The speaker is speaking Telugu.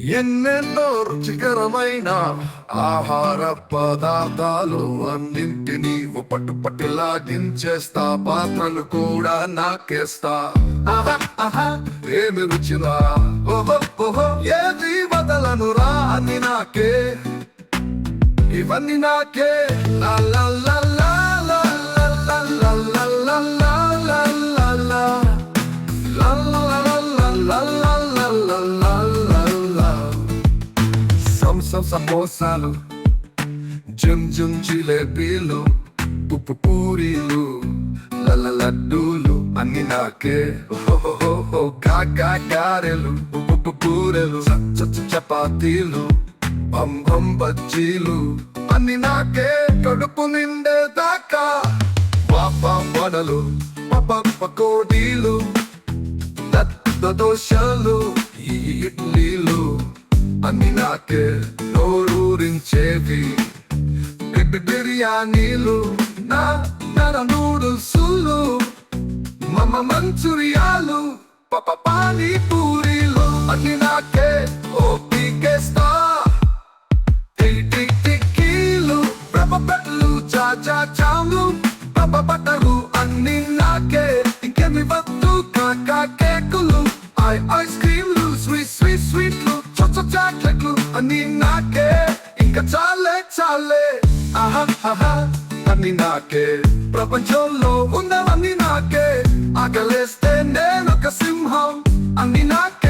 ఎన్నెన్నో రుచికరమైన ఆహార పదార్థాలు అన్నింటినీ పట్టులాగించేస్తా, పాత్రలు కూడా నాకేస్తా. ఆహా ఆహా ఏమి రుచిరా, ఓహో ఓహో ఏది వదలను రా, అని నాకే, ఇవన్నీ నాకే. లా లా లా లా లా లా లా లా లా లా లా లా లా లా లా లా లా లా. సమోసాలు, జుమ్ జిలేబీలు, ఉప్పు పూరీలు, లడ్డూలు అన్ని నాకే. ఓహో గారెలు, ఉప్పు బూరెలు, చపాతీలు, బం బజ్జీలు అన్ని నాకే. కడుపు నిండేదాకా వడలు, పకోడీలు, దోశలు, ఇడ్లీలు అన్ని నాకే. నోరూరించేవి బిర్యానీలు, నా నూడుల్సులు, మంచూరియాలు, పానీపూరీలు అన్ని నాకే. ఓ పీకేస్తా టిక్కీలు, పెట్టలు, చాలు, బట్టలు అన్ని నాకే. ఇంకేమి వద్దు, కేకులు, ఐస్ క్రీమ్లు, స్వీట్లు, చాక్లెట్లు అన్ని నాకే. ఇంకా చాలే ఆహా అన్ని నాకే. ప్రపంచంలో ఉన్నవన్నీ నాకే. ఆకలేస్తే నేనొక సింహం, అన్ని నాకే.